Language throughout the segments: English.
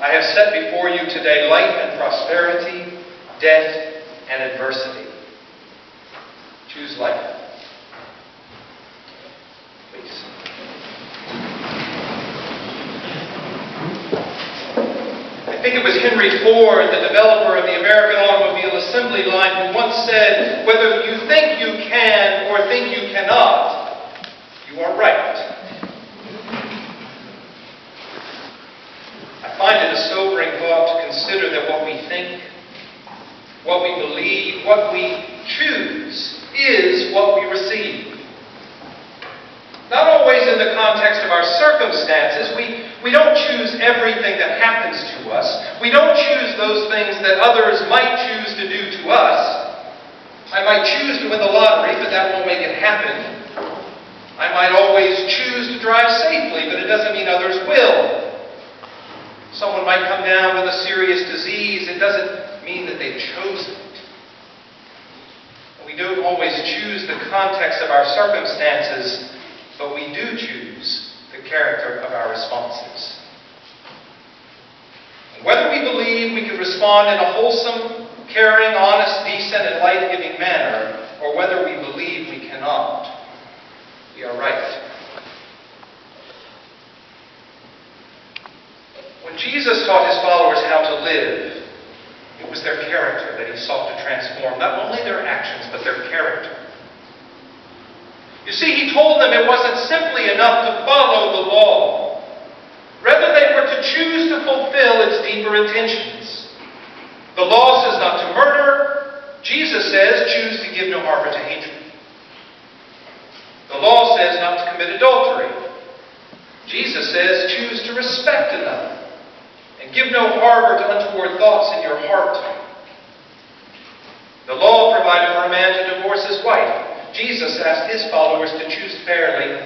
I have set before you today life and prosperity, death and adversity. Choose life. Please. I think it was Henry Ford, the developer of the American automobile assembly line, who once said, "Whether you think you can or think you cannot, you are right." I find it a sobering thought to consider that what we think, what we believe, what we choose is what we receive. Not always in the context of our circumstances. We don't choose everything that happens to us. We don't choose those things that others might choose to do to us. I might choose to win the lottery, but that won't make it happen. I might always choose to drive safely, but it doesn't mean others will. Someone might come down with a serious disease. It doesn't mean that they've chosen it. We don't always choose the context of our circumstances, but we do choose the character of our responses. And whether we believe we can respond in a wholesome, caring, honest, decent, and life-giving manner, or whether we believe we cannot, we are right. When Jesus taught his followers how to live, it was their character that he sought to transform. Not only their actions, but their character. You see, he told them it wasn't simply enough to follow the law. Rather, they were to choose to fulfill its deeper intentions. The law says not to murder. Jesus says, choose to give no harbor to hatred. The law says not to commit adultery. Jesus says, choose to respect another. And give no harbor to untoward thoughts in your heart. The law provided for a man to divorce his wife. Jesus asked his followers to choose fairly,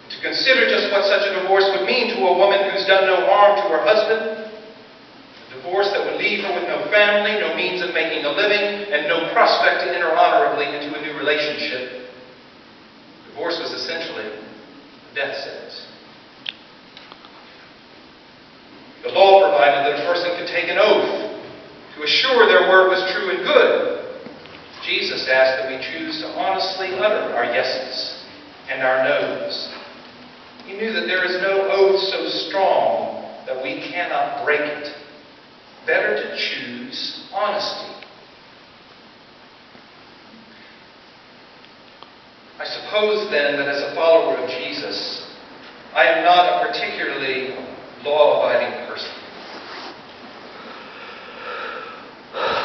to consider just what such a divorce would mean to a woman who's done no harm to her husband, a divorce that would leave her with no family, no means of making a living, and no prospect to enter honorably into a new relationship. Divorce was essentially a death sentence. The law provided that a person could take an oath to assure their word was true and good. Jesus asked that we choose to honestly utter our yeses and our nos. He knew that there is no oath so strong that we cannot break it. Better to choose honesty. I suppose then that as a follower of Jesus, I am not a particularly law-abiding person.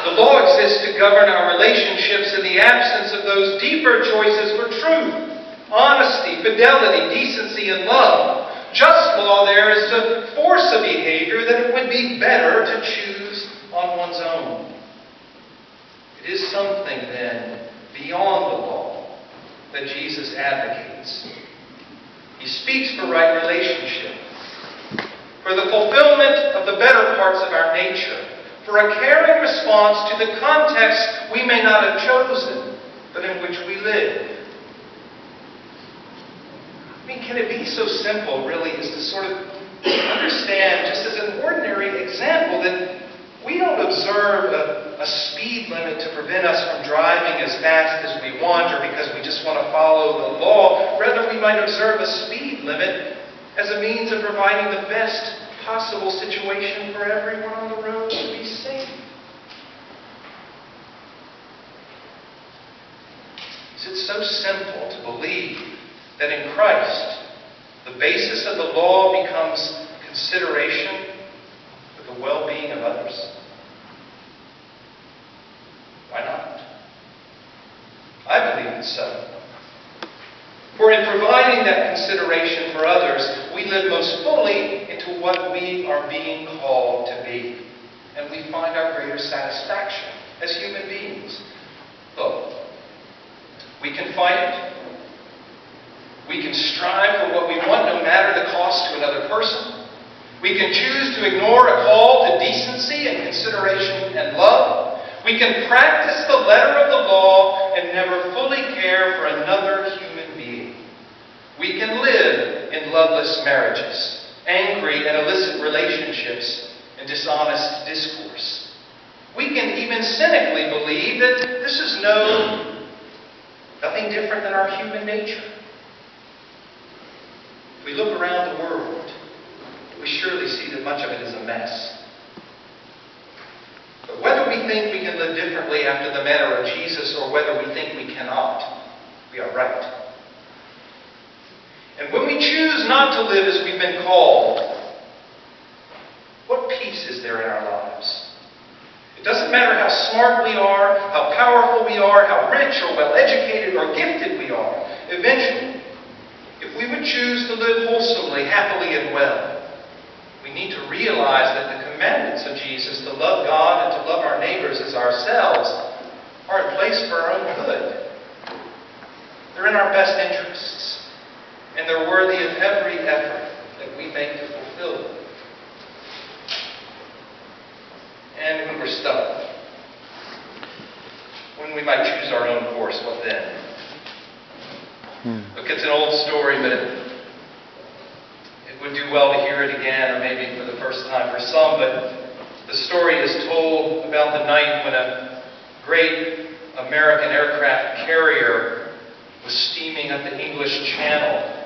The law exists to govern our relationships in the absence of those deeper choices for truth, honesty, fidelity, decency, and love. Just law there is to force a behavior that it would be better to choose on one's own. It is something, then, beyond the law that Jesus advocates. He speaks for right relationship, for the fulfillment of the better parts of our nature, for a caring response to the context we may not have chosen, but in which we live. I mean, can it be so simple, really, as to sort of understand, just as an ordinary example, that we don't observe a speed limit to prevent us from driving as fast as we want, or because we just want to follow the law. Rather, we might observe a speed limit as a means of providing the best possible situation for everyone on the road to be safe. Is it so simple to believe that in Christ, the basis of the law becomes consideration for the well-being of others? Why not? I believe it's so. For in providing that consideration for others, we live most fully into what we are being called to be. And we find our greater satisfaction as human beings. Look, we can fight. We can strive for what we want, no matter the cost to another person. We can choose to ignore a call to decency and consideration and love. We can practice the letter of the law and never fully care for another human being. We can live in loveless marriages, angry and illicit relationships and dishonest discourse. We can even cynically believe that this is nothing different than our human nature. If we look around the world, we surely see that much of it is a mess. But whether we think we can live differently after the manner of Jesus or whether we think we cannot, we are right. And when we choose not to live as we've been called, what peace is there in our lives? It doesn't matter how smart we are, how powerful we are, how rich or well-educated or gifted we are. Eventually, if we would choose to live wholesomely, happily, and well, we need to realize that the commandments of Jesus to love God and to love our neighbors as ourselves are in place for our own good. They're in our best interests, and they're worthy of every effort that we make to fulfill them. And when we're stuck, when we might choose our own course, what then? Look, it's an old story, but it would do well to hear it again, or maybe for the first time for some. But the story is told about the night when a great American aircraft carrier was steaming up the English Channel.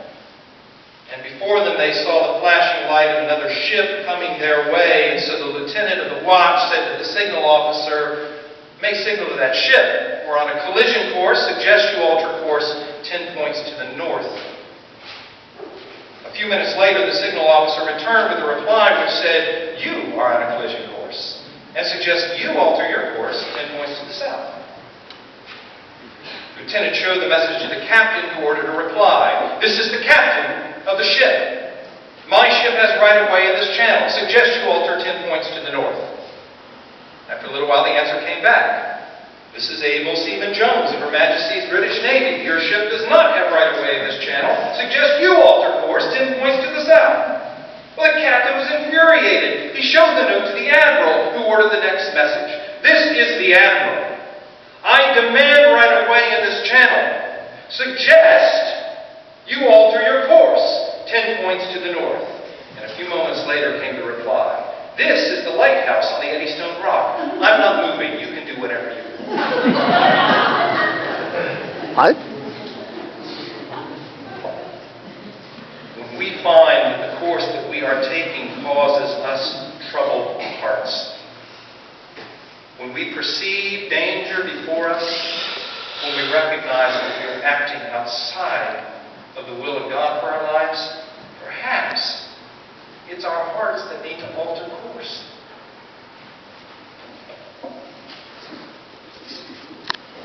And before them they saw the flashing light of another ship coming their way. And so the lieutenant of the watch said to the signal officer, "Make signal to that ship. We're on a collision course. Suggest you alter course 10 points to the north." A few minutes later, the signal officer returned with a reply which said, "You are on a collision course, and suggest you alter your course 10 points to the south." The lieutenant showed the message to the captain, who ordered a reply. "This is the captain of the ship. My ship has right of way in this channel. Suggest you alter 10 points to the north." After a little while, the answer came back. "This is Able Seaman Jones of Her Majesty's British Navy. Your ship does not have right of way in this channel. Suggest you alter course 10 points to the south." Well, the captain was infuriated. He showed the note to the admiral, who ordered the next message. "This is the admiral. I demand right of way in this channel. Suggest you alter your course 10 points to the north." And a few moments later came the reply. "This is the lighthouse on the Eddystone Rock. I'm not moving. You can do whatever you want." What? When we find that the course that we are taking causes us troubled hearts, when we perceive danger before us, when we recognize that we are acting outside of the will of God for our lives, perhaps it's our hearts that need to alter course.